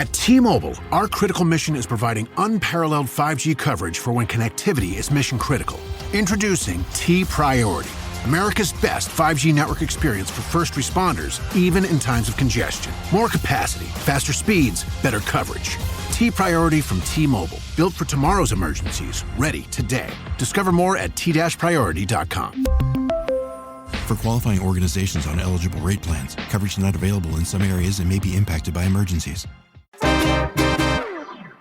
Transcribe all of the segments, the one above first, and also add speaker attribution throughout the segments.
Speaker 1: At T-Mobile, our critical mission is providing unparalleled 5G coverage for when connectivity is mission critical. Introducing T-Priority, America's best 5G network experience for first responders, even in times of congestion. More capacity, faster speeds, better coverage. T-Priority from T-Mobile, built for tomorrow's emergencies, ready today. Discover more at t-priority.com.
Speaker 2: For qualifying organizations on eligible rate plans, coverage not available in some areas and may be impacted by emergencies.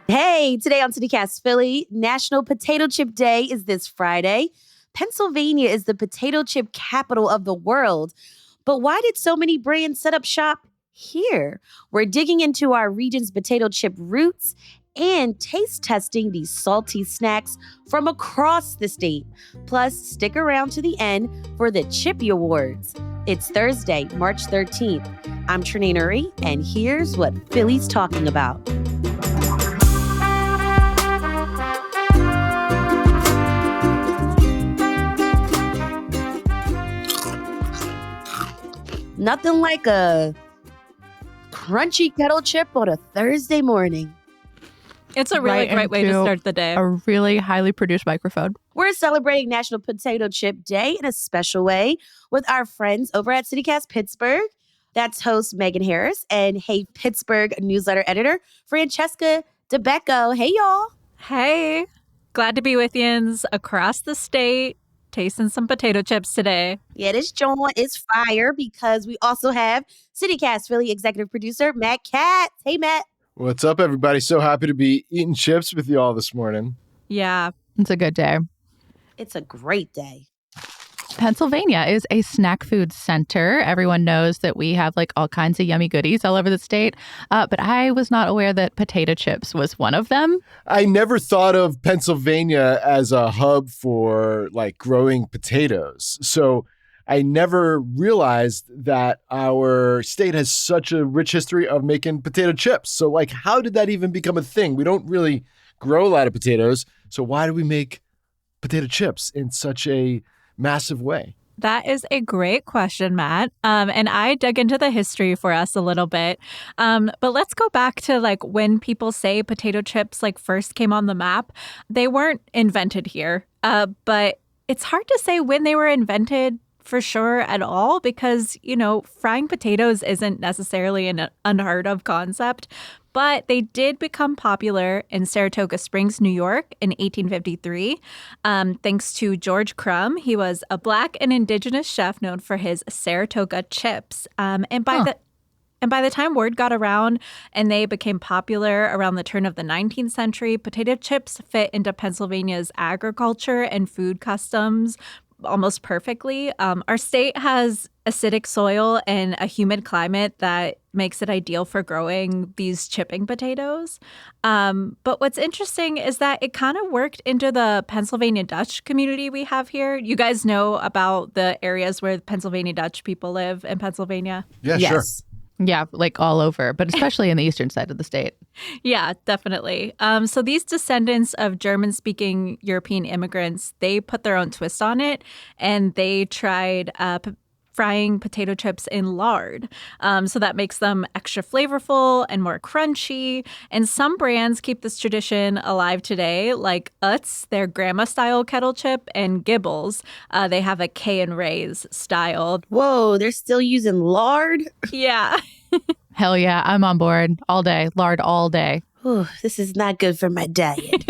Speaker 3: Hey, today on CityCast Philly, National Potato Chip Day is this Friday. Pennsylvania is the potato chip capital of the world. But why did so many brands set up shop here? We're digging into our region's potato chip roots and taste testing these salty snacks from across the state. Plus, stick around to the end for the Chippy Awards. It's Thursday, March 13th. I'm Trinae Nuri, and here's what Philly's talking about. Nothing like a crunchy kettle chip on a Thursday morning.
Speaker 4: It's a really great way to start the day.
Speaker 5: A really highly produced microphone.
Speaker 3: We're celebrating National Potato Chip Day in a special way with our friends over at CityCast Pittsburgh. That's host Megan Harris and Hey Pittsburgh newsletter editor Francesca DeBecco. Hey, y'all.
Speaker 4: Hey. Glad to be with yins across the state, tasting some potato chips today.
Speaker 3: Yeah, this joint is fire because we also have CityCast Philly executive producer Matt Katz. Hey, Matt.
Speaker 6: What's up, everybody? So happy to be eating chips with you all this morning.
Speaker 4: Yeah.
Speaker 5: It's a good day.
Speaker 3: It's a great day.
Speaker 5: Pennsylvania is a snack food center. Everyone knows that we have like all kinds of yummy goodies all over the state. But I was not aware that potato chips was one of them.
Speaker 6: I never thought of Pennsylvania as a hub for like growing potatoes. So I never realized that our state has such a rich history of making potato chips. So like, how did that even become a thing? We don't really grow a lot of potatoes. So why do we make potato chips in such a massive way?
Speaker 4: That is a great question, Matt. And I dug into the history for us a little bit. But let's go back to like when people say potato chips like first came on the map. They weren't invented here, but it's hard to say when they were invented for sure at all because, you know, frying potatoes isn't necessarily an unheard of concept. But they did become popular in Saratoga Springs, New York in 1853, thanks to George Crumb. He was a Black and indigenous chef known for his Saratoga chips. And by the time word got around and they became popular around the turn of the 19th century, potato chips fit into Pennsylvania's agriculture and food customs almost perfectly. Our state has acidic soil and a humid climate that makes it ideal for growing these chipping potatoes. But what's interesting is that it kind of worked into the Pennsylvania Dutch community we have here. You guys know about the areas where Pennsylvania Dutch people live in Pennsylvania?
Speaker 6: Yeah,
Speaker 3: Yes.
Speaker 6: sure.
Speaker 5: Yeah, like all over, but especially in the eastern side of the state.
Speaker 4: Yeah, definitely. So these descendants of German-speaking European immigrants, they put their own twist on it, and they tried frying potato chips in lard. So that makes them extra flavorful and more crunchy. And some brands keep this tradition alive today, like Utz, their grandma-style kettle chip, and Gibbles. They have a K and Ray's style.
Speaker 3: Whoa, they're still using lard?
Speaker 4: Yeah.
Speaker 5: Hell yeah, I'm on board all day. Lard all day.
Speaker 3: Ooh, this is not good for my diet.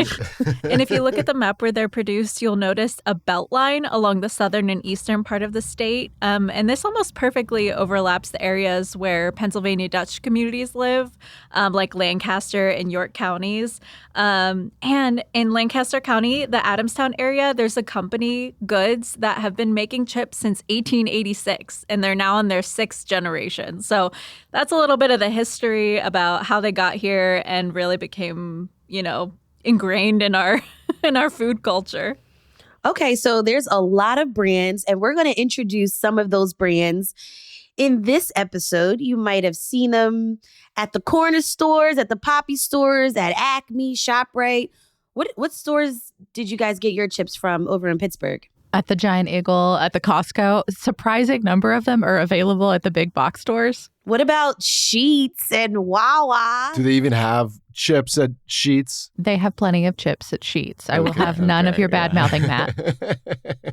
Speaker 4: And if you look at the map where they're produced, you'll notice a belt line along the southern and eastern part of the state. And this almost perfectly overlaps the areas where Pennsylvania Dutch communities live, like Lancaster and York counties. And in Lancaster County, the Adamstown area, there's a company, Goods, that have been making chips since 1886, and they're now in their 6th generation. So that's a little bit of the history about how they got here and really became, you know, ingrained in our in our food culture.
Speaker 3: Okay, so there's a lot of brands, and we're going to introduce some of those brands in this episode. You might have seen them at the corner stores, at the Poppy stores, at Acme, ShopRite. What stores did you guys get your chips from over in Pittsburgh?
Speaker 5: At the Giant Eagle, at the Costco. A surprising number of them are available at the big box stores.
Speaker 3: What about Sheets and Wawa?
Speaker 6: Do they even have chips at Sheets?
Speaker 5: They have plenty of chips at Sheets. I will have none of your bad mouthing, Matt.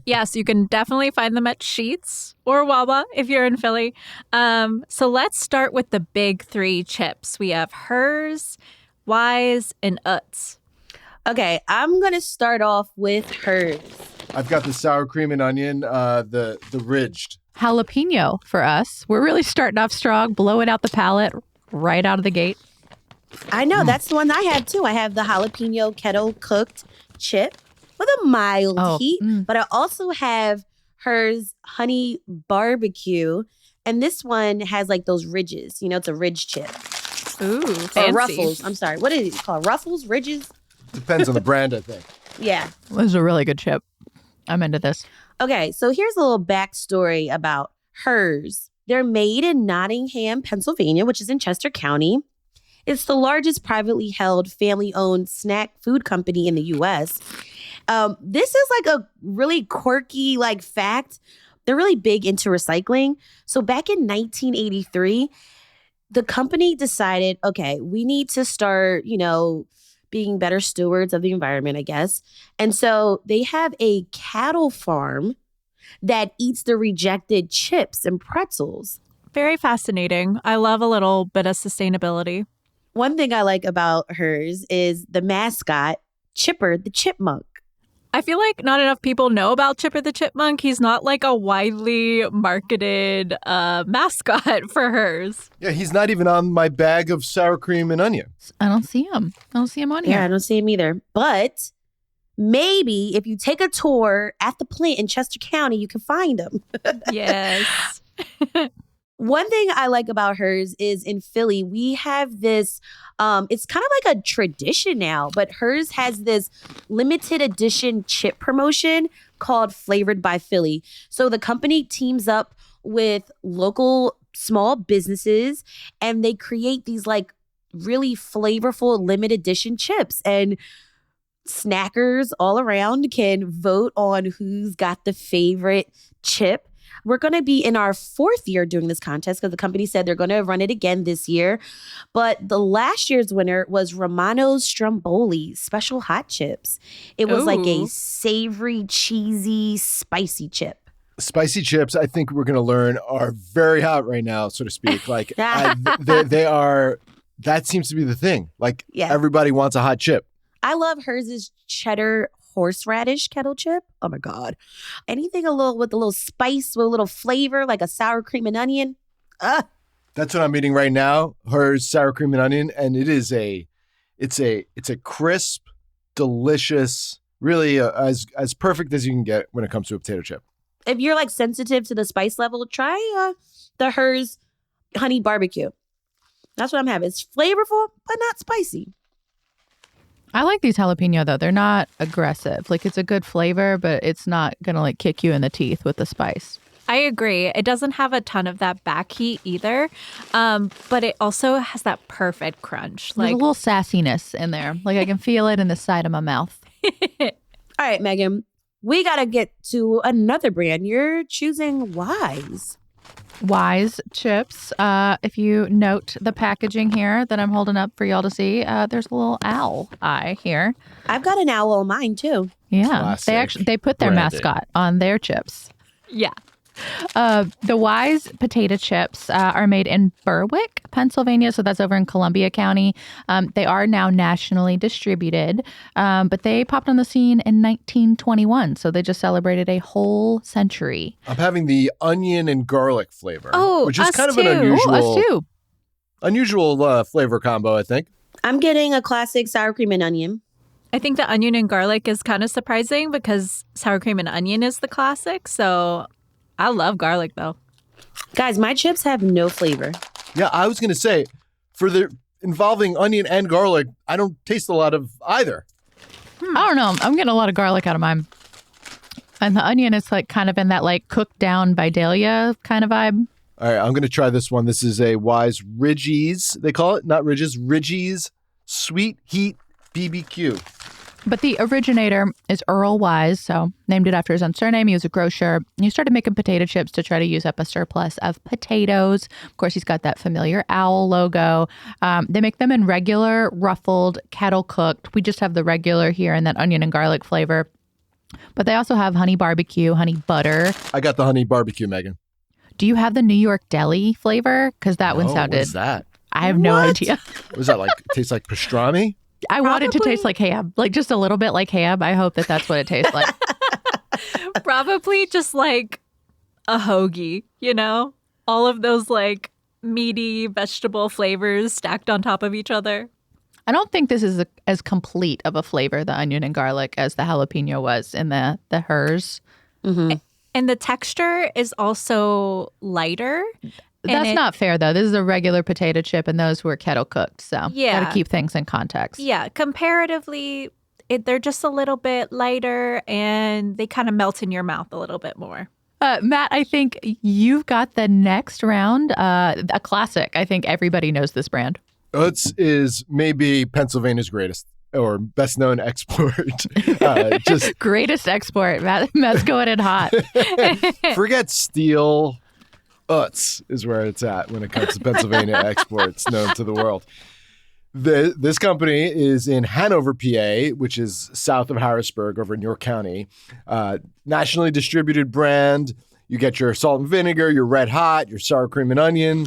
Speaker 4: Yes, you can definitely find them at Sheets or Wawa if you're in Philly. So let's start with the big three chips. We have Hers, Wise, and Utz.
Speaker 3: Okay, I'm going to start off with Hers.
Speaker 6: I've got the sour cream and onion, the ridged.
Speaker 5: Jalapeno for us. We're really starting off strong, blowing out the palate right out of the gate.
Speaker 3: I know, that's the one I have too. I have the jalapeno kettle cooked chip with a mild heat, but I also have Hers honey barbecue. And this one has like those ridges. You know, it's a ridge chip.
Speaker 4: Ooh,
Speaker 3: Or
Speaker 4: fancy.
Speaker 3: Ruffles. I'm sorry. What is it called? Ruffles? Ridges?
Speaker 6: Depends on the brand, I think.
Speaker 3: Yeah.
Speaker 5: This is a really good chip. I'm into this.
Speaker 3: Okay, so here's a little backstory about Hers. They're made in Nottingham, Pennsylvania, which is in Chester County. It's the largest privately held family-owned snack food company in the U.S. This is like a really quirky fact. They're really big into recycling. So back in 1983, the company decided, okay, we need to start, being better stewards of the environment, I guess. And so they have a cattle farm that eats the rejected chips and pretzels.
Speaker 4: Very fascinating. I love a little bit of sustainability.
Speaker 3: One thing I like about Hers is the mascot, Chipper the Chipmunk.
Speaker 4: I feel like not enough people know about Chipper the Chipmunk. He's not like a widely marketed mascot for Hers.
Speaker 6: Yeah, he's not even on my bag of sour cream and onion.
Speaker 5: I don't see him. I don't see him on here.
Speaker 3: Yeah, I don't see him either. But maybe if you take a tour at the plant in Chester County, you can find him.
Speaker 4: Yes.
Speaker 3: One thing I like about Hers is in Philly, we have this, it's kind of like a tradition now, but Hers has this limited edition chip promotion called Flavored by Philly. So the company teams up with local small businesses and they create these really flavorful limited edition chips. And snackers all around can vote on who's got the favorite chip. We're going to be in our 4th year doing this contest because the company said they're going to run it again this year. But the last year's winner was Romano's Stromboli Special Hot Chips. It was like a savory, cheesy, spicy chip.
Speaker 6: Spicy chips, I think we're going to learn, are very hot right now, so to speak. They are, that seems to be the thing. Everybody wants a hot chip.
Speaker 3: I love Hers' cheddar horseradish kettle chip. Oh my God. Anything with a little spice, with a little flavor, like a sour cream and onion.
Speaker 6: That's what I'm eating right now. Hers sour cream and onion. And it's a crisp, delicious, really as perfect as you can get when it comes to a potato chip.
Speaker 3: If you're sensitive to the spice level, try the Hers honey barbecue. That's what I'm having. It's flavorful, but not spicy.
Speaker 5: I like these jalapeno, though. They're not aggressive. It's a good flavor, but it's not going to kick you in the teeth with the spice.
Speaker 4: I agree. It doesn't have a ton of that back heat either, but it also has that perfect crunch.
Speaker 5: There's a little sassiness in there. I can feel it in the side of my mouth.
Speaker 3: All right, Megan, we got to get to another brand. You're choosing Wise.
Speaker 5: Wise chips. If you note the packaging here that I'm holding up for y'all to see, there's a little owl eye here.
Speaker 3: I've got an owl on mine too.
Speaker 5: Yeah, they put their
Speaker 7: branding.
Speaker 5: mascot on their chips.
Speaker 4: Yeah.
Speaker 5: The Wise potato chips are made in Berwick, Pennsylvania. So that's over in Columbia County. They are now nationally distributed, but they popped on the scene in 1921. So they just celebrated a whole century.
Speaker 6: I'm having the onion and garlic flavor, which is
Speaker 4: us
Speaker 6: kind of
Speaker 4: too.
Speaker 6: an unusual,
Speaker 5: Ooh, us too.
Speaker 6: unusual flavor combo, I think.
Speaker 3: I'm getting a classic sour cream and onion.
Speaker 4: I think the onion and garlic is kind of surprising because sour cream and onion is the classic. So I love garlic, though.
Speaker 3: Guys, my chips have no flavor.
Speaker 6: Yeah, I was going to say, for the involving onion and garlic, I don't taste a lot of either.
Speaker 5: I don't know. I'm getting a lot of garlic out of mine. And the onion is kind of in that cooked down Vidalia kind of vibe.
Speaker 6: All right, I'm going to try this one. This is a Wise Ridgies, they call it, not Ridges, Ridgies Sweet Heat BBQ.
Speaker 5: But the originator is Earl Wise, so named it after his own surname. He was a grocer. He started making potato chips to try to use up a surplus of potatoes. Of course, he's got that familiar owl logo. They make them in regular, ruffled, kettle cooked. We just have the regular here and that onion and garlic flavor. But they also have honey barbecue, honey butter.
Speaker 6: I got the honey barbecue, Megan.
Speaker 5: Do you have the New York deli flavor? Because that one sounded...
Speaker 6: What is that?
Speaker 5: I have no idea.
Speaker 6: What is that like? Tastes like pastrami?
Speaker 5: I want it to taste like ham, like just a little bit like ham. I hope that that's what it tastes like.
Speaker 4: Probably just like a hoagie, you know? All of those like meaty vegetable flavors stacked on top of each other.
Speaker 5: I don't think this is as complete of a flavor, the onion and garlic, as the jalapeno was in the hers.
Speaker 3: Mm-hmm.
Speaker 4: And the texture is also lighter.
Speaker 5: That's not fair, though. This is a regular potato chip, and those were kettle cooked. So
Speaker 4: yeah,
Speaker 5: got to keep things in context.
Speaker 4: Yeah, comparatively, they're just a little bit lighter, and they kind of melt in your mouth a little bit more.
Speaker 5: Matt, I think you've got the next round, a classic. I think everybody knows this brand.
Speaker 6: Utz is maybe Pennsylvania's greatest or best known export. Just
Speaker 5: greatest export. Matt's going in hot.
Speaker 6: Forget steel. Utz is where it's at when it comes to Pennsylvania exports known to the world. This company is in Hanover, PA, which is south of Harrisburg over in York County. Nationally distributed brand. You get your salt and vinegar, your red hot, your sour cream and onion.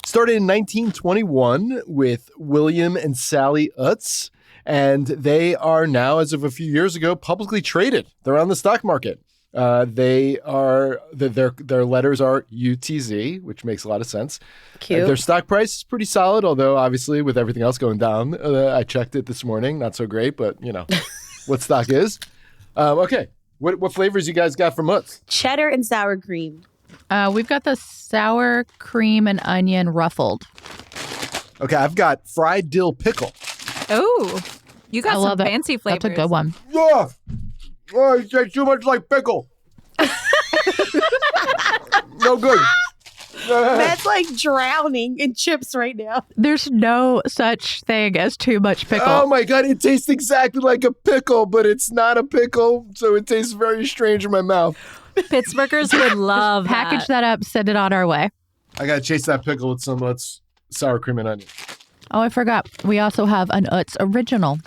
Speaker 6: Started in 1921 with William and Sally Utz, and they are now, as of a few years ago, publicly traded. They're on the stock market. Their letters are UTZ, which makes a lot of sense.
Speaker 3: Cute.
Speaker 6: Their stock price is pretty solid, although obviously with everything else going down, I checked it this morning. Not so great, but you know what stock is. Okay, what flavors you guys got from Utz?
Speaker 3: Cheddar and sour cream.
Speaker 5: We've got the sour cream and onion ruffled.
Speaker 6: Okay, I've got fried dill pickle.
Speaker 4: Oh, you got some
Speaker 5: that.
Speaker 4: fancy flavors.
Speaker 5: That's a good one.
Speaker 6: Yeah. Oh, it tastes too much like pickle. No good.
Speaker 3: That's like drowning in chips right now.
Speaker 5: There's no such thing as too much pickle.
Speaker 6: Oh my God, it tastes exactly like a pickle, but it's not a pickle, so it tastes very strange in my mouth.
Speaker 4: Pittsburghers would love
Speaker 5: Package that up, send it on our way.
Speaker 6: I gotta chase that pickle with some Utz sour cream and onion.
Speaker 5: Oh, I forgot. We also have an Utz original.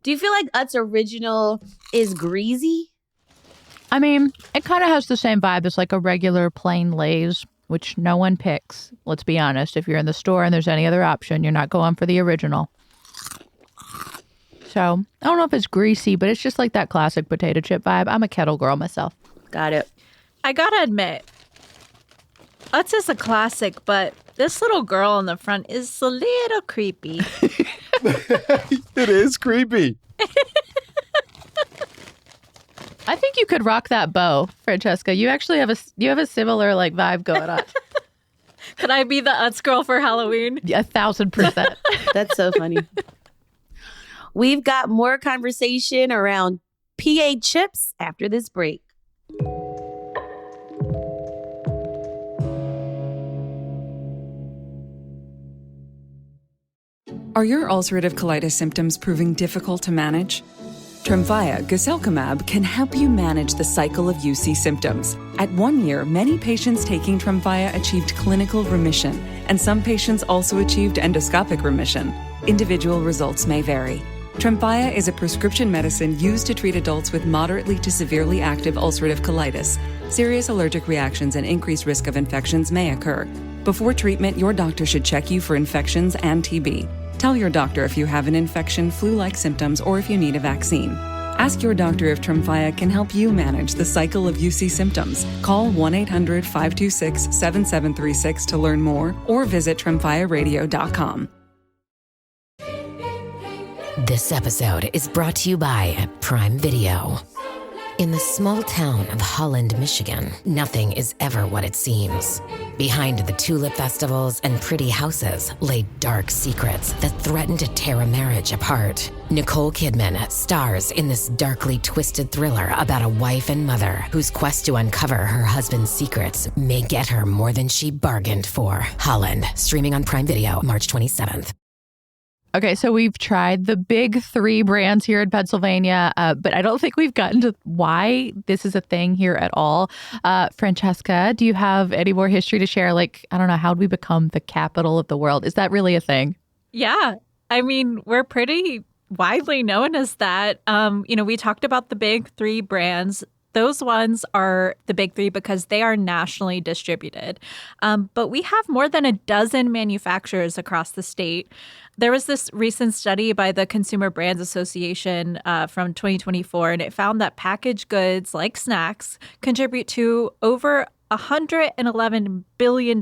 Speaker 3: Do you feel like Utz original is greasy?
Speaker 5: I mean, it kind of has the same vibe as like a regular plain Lay's, which no one picks. Let's be honest. If you're in the store and there's any other option, you're not going for the original. So I don't know if it's greasy, but it's just like that classic potato chip vibe. I'm a kettle girl myself.
Speaker 3: Got it.
Speaker 4: I gotta admit, Utz is a classic, but this little girl in the front is a little creepy.
Speaker 6: It is creepy.
Speaker 5: I think you could rock that bow, Francesca. You actually have a similar like vibe going on.
Speaker 4: Could I be the Utz girl for Halloween?
Speaker 5: 1,000%.
Speaker 3: That's so funny. We've got more conversation around PA chips after this break.
Speaker 7: Are your ulcerative colitis symptoms proving difficult to manage? Tremfya guselkumab can help you manage the cycle of UC symptoms. At 1 year, many patients taking Tremfya achieved clinical remission, and some patients also achieved endoscopic remission. Individual results may vary. Tremfya is a prescription medicine used to treat adults with moderately to severely active ulcerative colitis. Serious allergic reactions and increased risk of infections may occur. Before treatment, your doctor should check you for infections and TB. Tell your doctor if you have an infection, flu-like symptoms, or if you need a vaccine. Ask your doctor if Tremfya can help you manage the cycle of UC symptoms. Call 1-800-526-7736 to learn more or visit tremfyaradio.com.
Speaker 8: This episode is brought to you by Prime Video. In the small town of Holland, Michigan, nothing is ever what it seems. Behind the tulip festivals and pretty houses lay dark secrets that threaten to tear a marriage apart. Nicole Kidman stars in this darkly twisted thriller about a wife and mother whose quest to uncover her husband's secrets may get her more than she bargained for. Holland, streaming on Prime Video March 27th.
Speaker 5: Okay, so we've tried the big 3 brands here in Pennsylvania, but I don't think we've gotten to why this is a thing here at all. Francesca, do you have any more history to share? Like, I don't know, how did we become the capital of the world? Is that really a thing?
Speaker 4: Yeah. I mean, we're pretty widely known as that. We talked about the big 3 brands. Those ones are the big 3 because they are nationally distributed. But we have more than a dozen manufacturers across the state. There was this recent study by the Consumer Brands Association from 2024, and it found that packaged goods like snacks contribute to over $111 billion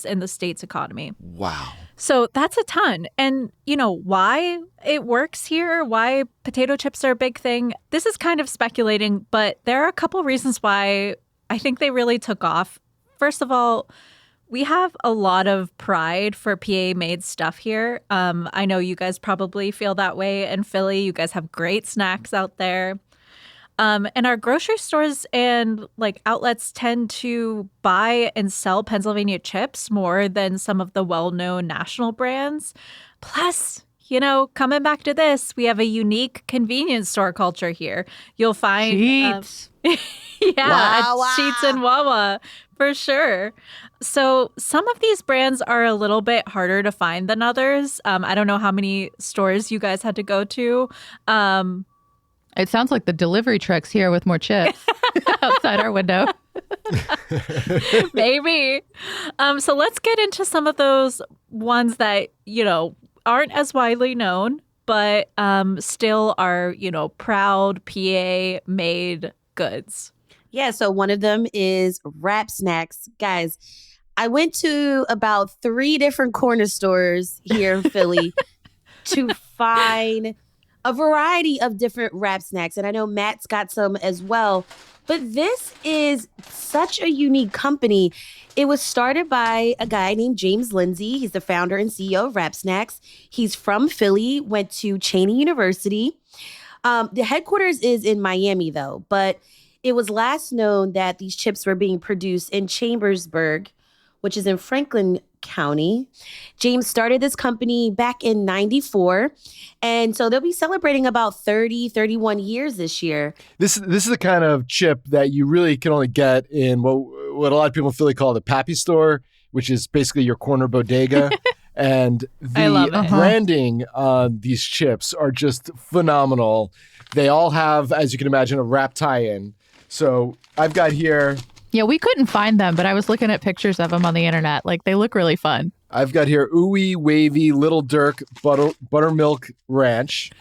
Speaker 4: in the state's economy.
Speaker 6: Wow.
Speaker 4: So that's a ton. And, why it works here, why potato chips are a big thing, this is kind of speculating, but there are a couple reasons why I think they really took off. First of all, we have a lot of pride for PA-made stuff here. I know you guys probably feel that way in Philly. You guys have great snacks out there. And our grocery stores and outlets tend to buy and sell Pennsylvania chips more than some of the well-known national brands. Plus, coming back to this, we have a unique convenience store culture here. You'll find
Speaker 5: Sheets.
Speaker 4: Sheets and Wawa for sure. So some of these brands are a little bit harder to find than others. I don't know how many stores you guys had to go to.
Speaker 5: It sounds like the delivery trucks here with more chips outside our window.
Speaker 4: Maybe. So let's get into some of those ones that, aren't as widely known, but still are, proud PA-made goods.
Speaker 3: Yeah, so one of them is Wrap Snacks. Guys, I went to about 3 different corner stores here in Philly to find a variety of different wrap snacks. And I know Matt's got some as well. But this is such a unique company. It was started by a guy named James Lindsay. He's the founder and CEO of Wrap Snacks. He's from Philly, went to Cheyney University. The headquarters is in Miami, though. But it was last known that these chips were being produced in Chambersburg, which is in Franklin County. James started this company back in 94. And so they'll be celebrating about 31 years this year.
Speaker 6: This is the kind of chip that you really can only get in what a lot of people in Philly call the Pappy store, which is basically your corner bodega. And the branding on these chips are just phenomenal. They all have, as you can imagine, a wrap tie-in. So I've got here...
Speaker 5: Yeah, we couldn't find them, but I was looking at pictures of them on the internet. They look really fun.
Speaker 6: I've got here Ooey Wavy Little Dirk Buttermilk Ranch.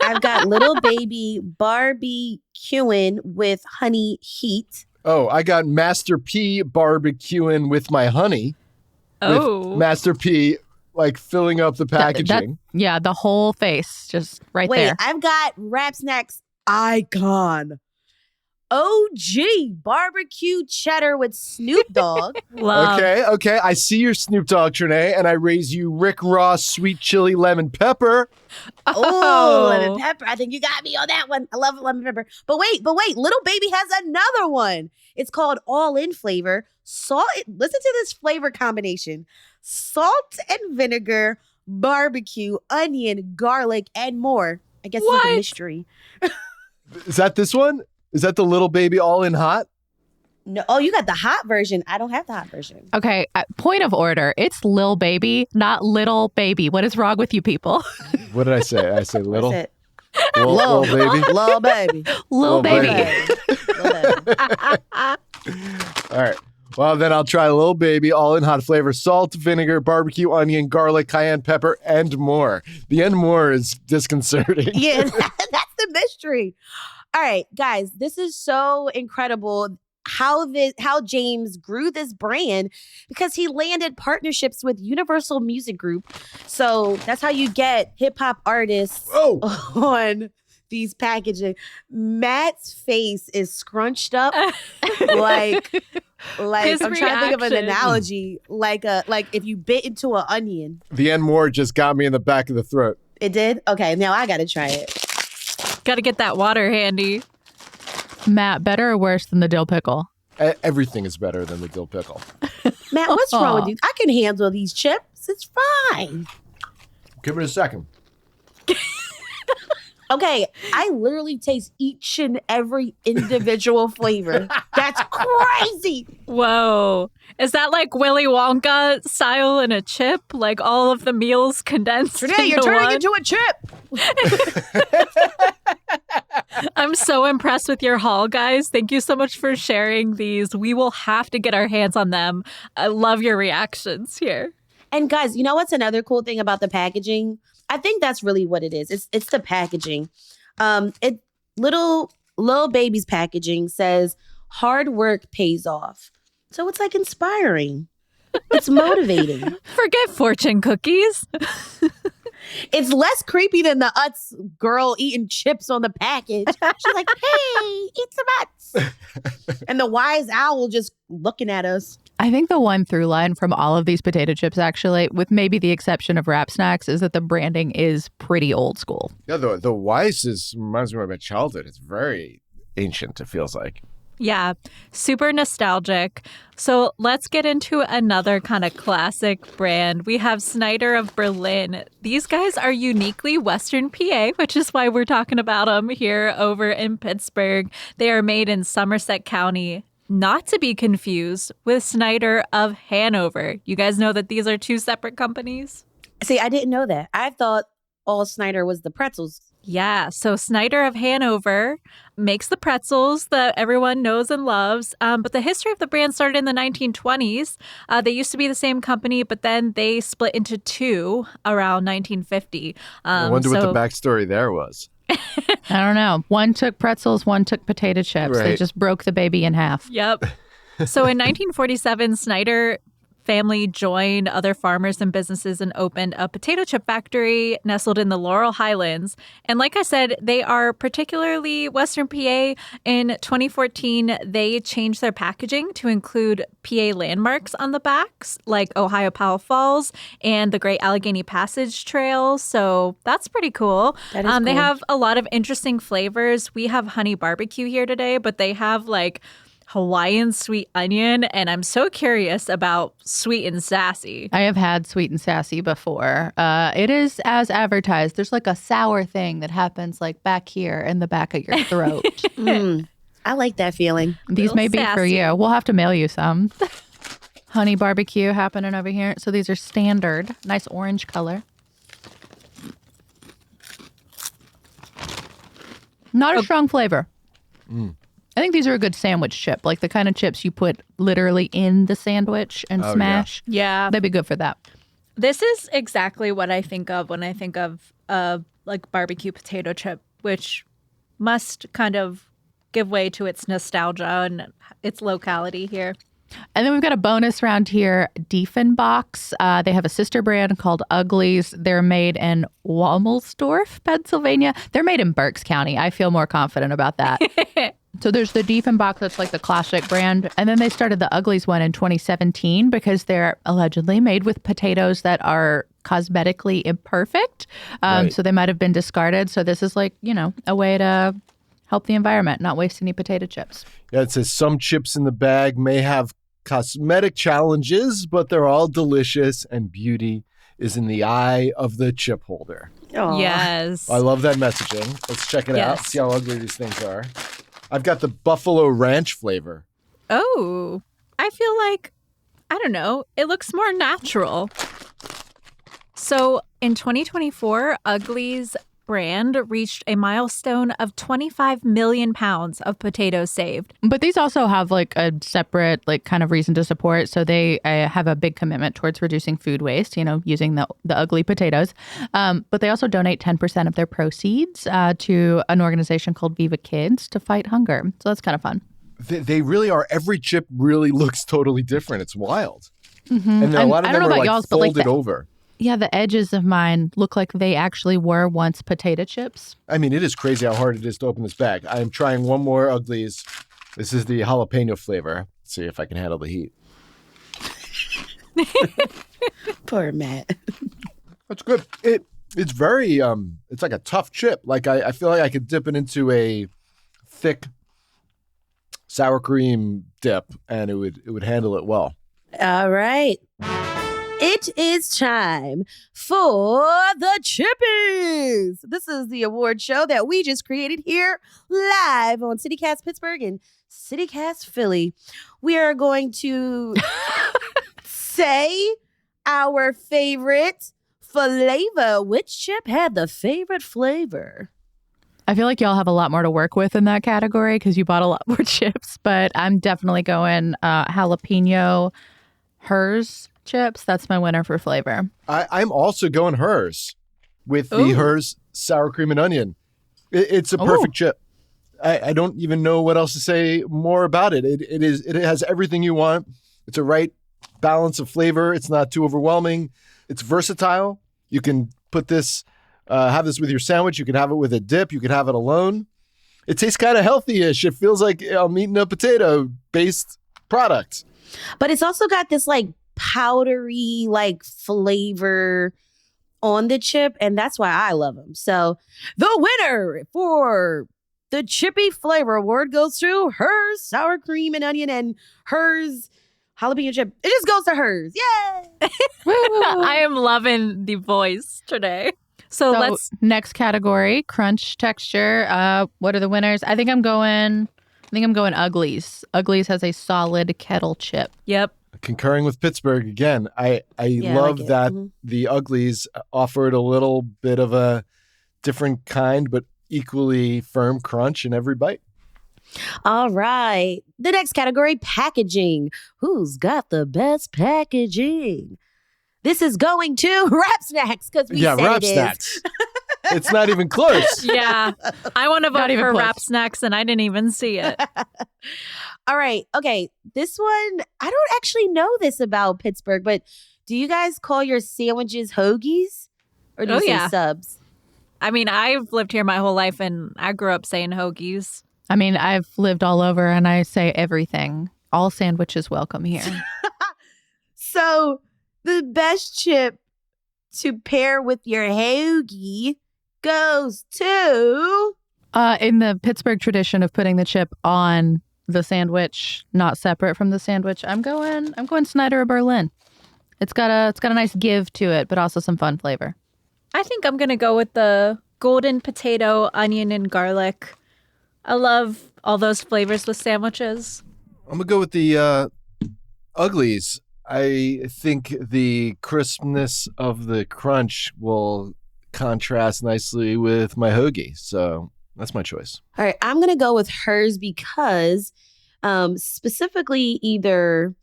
Speaker 3: I've got Little Baby barbecuing with honey heat.
Speaker 6: Oh, I got Master P barbecuing with my honey.
Speaker 4: Oh.
Speaker 6: With Master P filling up the packaging.
Speaker 5: The whole face, just right there.
Speaker 3: Wait, I've got Wrap Snacks Icon. OG barbecue cheddar with Snoop Dogg.
Speaker 4: Love.
Speaker 6: Okay. I see your Snoop Dogg, Trinae, and I raise you Rick Ross sweet chili lemon pepper.
Speaker 3: Oh, lemon pepper. I think you got me on that one. I love lemon pepper. But wait. Little Baby has another one. It's called All In Flavor. Listen to this flavor combination. Salt and vinegar, barbecue, onion, garlic, and more. I guess it's a mystery.
Speaker 6: Is that this one? Is that the Little Baby All In Hot?
Speaker 3: No. Oh, you got the hot version. I don't have the hot version.
Speaker 5: Okay, point of order. It's Lil Baby, not Little Baby. What is wrong with you people?
Speaker 6: What did I say? I say little?
Speaker 3: Little
Speaker 6: baby?
Speaker 3: Little baby.
Speaker 5: Little baby.
Speaker 6: All right. Well, then I'll try Little Baby All In Hot flavor. Salt, vinegar, barbecue, onion, garlic, cayenne pepper, and more. The and more is disconcerting.
Speaker 3: Yeah, that's the mystery. All right, guys, this is so incredible how James grew this brand because he landed partnerships with Universal Music Group. So that's how you get hip hop artists on these packaging. Matt's face is scrunched up like
Speaker 4: His
Speaker 3: I'm trying to think of an analogy, like if you bit into an onion.
Speaker 6: The and more just got me in the back of the throat.
Speaker 3: It did? Okay, now I got to try it.
Speaker 4: Got to get that water handy.
Speaker 5: Matt, better or worse than the dill pickle?
Speaker 6: Everything is better than the dill pickle.
Speaker 3: Matt, what's wrong with you? I can handle these chips. It's fine.
Speaker 6: Give it a second.
Speaker 3: Okay, I literally taste each and every individual flavor. That's crazy.
Speaker 4: Whoa. Is that like Willy Wonka style in a chip? Like all of the meals condensed
Speaker 3: Today, you're
Speaker 4: into
Speaker 3: turning
Speaker 4: one?
Speaker 3: into a chip.
Speaker 4: I'm so impressed with your haul, guys. Thank you so much for sharing these. We will have to get our hands on them. I love your reactions here.
Speaker 3: And guys, you know what's another cool thing about the packaging? I think that's really what it is. It's the packaging. Little baby's packaging says hard work pays off. So it's like inspiring. It's motivating.
Speaker 4: Forget fortune cookies.
Speaker 3: It's less creepy than the Utz girl eating chips on the package. She's like, hey, eat some Utz. And the wise owl just looking at us.
Speaker 5: I think the one through line from all of these potato chips, actually, with maybe the exception of Wrap Snacks, is that the branding is pretty old school.
Speaker 6: Yeah, the Weiss reminds me of my childhood. It's very ancient, it feels like.
Speaker 4: Yeah, super nostalgic. So let's get into another kind of classic brand. We have Snyder of Berlin. These guys are uniquely Western PA, which is why we're talking about them here over in Pittsburgh. They are made in Somerset County, not to be confused with Snyder of Hanover. You guys know that these are two separate companies?
Speaker 3: See, I didn't know that. I thought all Snyder was the pretzels.
Speaker 4: Yeah, so Snyder of Hanover makes the pretzels that everyone knows and loves. But the history of the brand started in the 1920s. They used to be the same company, but then they split into two around 1950.
Speaker 6: I wonder what the backstory there was.
Speaker 5: I don't know. One took pretzels, one took potato chips.
Speaker 6: Right.
Speaker 5: They just broke the baby in half.
Speaker 4: Yep. So in 1947, Snyder family joined other farmers and businesses and opened a potato chip factory nestled in the Laurel Highlands. And like I said, they are particularly Western PA. In 2014, they changed their packaging to include PA landmarks on the backs, like Ohio Powell Falls and the Great Allegheny Passage Trail. So that's pretty cool.
Speaker 3: That is
Speaker 4: They
Speaker 3: cool.
Speaker 4: have a lot of interesting flavors. We have honey barbecue here today, but they have like Hawaiian sweet onion, and I'm so curious about sweet and sassy.
Speaker 5: I have had sweet and sassy before. It is as advertised. There's like a sour thing that happens like back here in the back of your throat.
Speaker 3: I like that feeling.
Speaker 5: These
Speaker 4: Little
Speaker 5: may be for
Speaker 4: sassy.
Speaker 5: you. We'll have to mail you some. Honey barbecue happening over here. So these are standard. Nice orange color. Not a strong flavor. I think these are a good sandwich chip, like the kind of chips you put literally in the sandwich and smash.
Speaker 4: Yeah.
Speaker 5: They'd be good for that.
Speaker 4: This is exactly what I think of when I think of like barbecue potato chip, which must kind of give way to its nostalgia and its locality here.
Speaker 5: And then we've got a bonus round here, Diefenbach's. They have a sister brand called Uglies. They're made in Womelsdorf, Pennsylvania. They're made in Berks County. I feel more confident about that. So there's the Diefenbach, that's like the classic brand. And then they started the Uglies one in 2017 because they're allegedly made with potatoes that are cosmetically imperfect.
Speaker 6: Right.
Speaker 5: So they might have been discarded. So this is like, you know, a way to help the environment, not waste any potato chips.
Speaker 6: Yeah, it says some chips in the bag may have cosmetic challenges, but they're all delicious, and beauty is in the eye of the chip holder.
Speaker 3: Aw.
Speaker 4: Yes.
Speaker 6: I love that messaging. Let's check it out,
Speaker 4: Yes.
Speaker 6: see how ugly these things are. I've got the Buffalo Ranch flavor.
Speaker 4: Oh, I feel like, I don't know, it looks more natural. So in 2024, Uglies brand reached a milestone of 25 million pounds of potatoes saved.
Speaker 5: But these also have like a separate like kind of reason to support. So they have a big commitment towards reducing food waste, you know, using the ugly potatoes. But they also donate 10% of their proceeds to an organization called Viva Kids to fight hunger. So that's kind of fun.
Speaker 6: They really are. Every chip really looks totally different. It's wild.
Speaker 5: Mm-hmm.
Speaker 6: And a lot of
Speaker 5: I
Speaker 6: them
Speaker 5: don't know
Speaker 6: are
Speaker 5: about
Speaker 6: like
Speaker 5: y'all's, but like
Speaker 6: folded over.
Speaker 5: Yeah, the edges of mine look like they actually were once potato chips.
Speaker 6: I mean, it is crazy how hard it is to open this bag. I am trying one more Uglies. This is the jalapeno flavor. Let's see if I can handle the heat.
Speaker 3: Poor Matt.
Speaker 6: That's good. It's very it's like a tough chip. Like I feel like I could dip it into a thick sour cream dip and it would handle it well.
Speaker 3: All right. It It is time for the Chippies. This is the award show that we just created here live on CityCast Pittsburgh and CityCast Philly. We are going to say our favorite flavor. Which chip had the favorite flavor?
Speaker 5: I feel like y'all have a lot more to work with in that category because you bought a lot more chips, but I'm definitely going jalapeno Hers chips. That's my winner for flavor.
Speaker 6: I'm also going Hers with the Hers sour cream and onion. It's a perfect chip. I don't even know what else to say more about it. It has everything you want. It's a right balance of flavor. It's not too overwhelming. It's versatile. You can put this, have this with your sandwich. You can have it with a dip. You can have it alone. It tastes kind of healthy-ish. It feels like I'm eating a potato-based product.
Speaker 3: But it's also got this like powdery like flavor on the chip, and that's why I love them. So the winner for the Chippy Flavor Award goes to Hers sour cream and onion and Hers jalapeno chip. It just goes to Hers. Yay!
Speaker 4: I am loving the voice today. So let's
Speaker 5: next category, crunch texture. What are the winners? I think I'm going Uglies. Uglies has a solid kettle chip.
Speaker 4: Yep.
Speaker 6: Concurring with Pittsburgh again. I love that the Uglies offered a little bit of a different kind, but equally firm crunch in every bite.
Speaker 3: All right. The next category, packaging. Who's got the best packaging? This is going to Wrap Snacks because we said
Speaker 6: Wrap
Speaker 3: it
Speaker 6: Snacks. It's not even close.
Speaker 4: Yeah. I want to vote for
Speaker 5: close.
Speaker 4: Wrap Snacks and I didn't even see it.
Speaker 3: All right. Okay. This one, I don't actually know this about Pittsburgh, but do you guys call your sandwiches hoagies? Or do you say subs?
Speaker 4: I mean, I've lived here my whole life and I grew up saying hoagies.
Speaker 5: I mean, I've lived all over and I say everything. All sandwiches welcome here.
Speaker 3: So the best chip to pair with your hoagie goes to...
Speaker 5: In the Pittsburgh tradition of putting the chip on the sandwich, not separate from the sandwich, I'm going Snyder of Berlin. It's got a nice give to it, but also some fun flavor.
Speaker 4: I think I'm going to go with the golden potato, onion, and garlic. I love all those flavors with sandwiches.
Speaker 6: I'm going to go with the Uglies. I think the crispness of the crunch will contrast nicely with my hoagie. So that's my choice.
Speaker 3: All right. I'm going to go with Hers because specifically either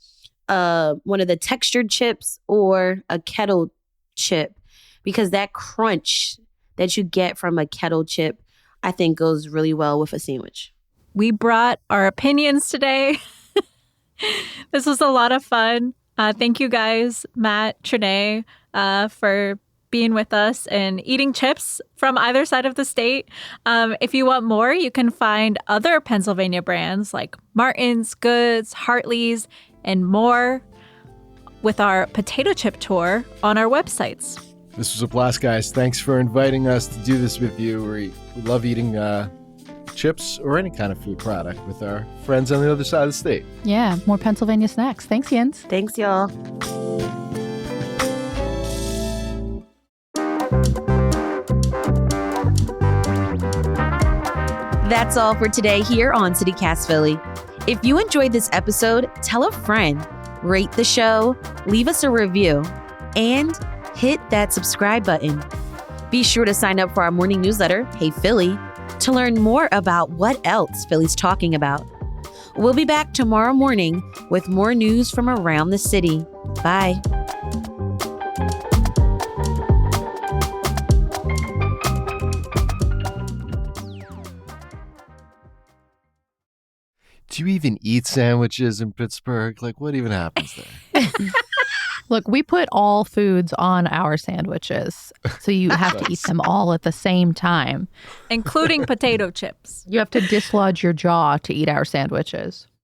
Speaker 3: one of the textured chips or a kettle chip, because that crunch that you get from a kettle chip, I think goes really well with a sandwich.
Speaker 4: We brought our opinions today. This was a lot of fun. Thank you guys, Matt, Trinae, for being with us and eating chips from either side of the state. If you want more, you can find other Pennsylvania brands like Martin's, Goods, Hartley's, and more with our potato chip tour on our websites.
Speaker 6: This was a blast, guys. Thanks for inviting us to do this with you. We love eating chips or any kind of food product with our friends on the other side of the state.
Speaker 5: Yeah, more Pennsylvania snacks. Thanks, Jens.
Speaker 3: Thanks, y'all. That's all for today here on CityCast Philly. If you enjoyed this episode, tell a friend, rate the show, leave us a review, and hit that subscribe button. Be sure to sign up for our morning newsletter, Hey Philly, to learn more about what else Philly's talking about. We'll be back tomorrow morning with more news from around the city. Bye.
Speaker 6: Do you even eat sandwiches in Pittsburgh? Like, what even happens there?
Speaker 5: Look, we put all foods on our sandwiches, so you have to eat them all at the same time.
Speaker 4: Including potato chips.
Speaker 5: You have to dislodge your jaw to eat our sandwiches.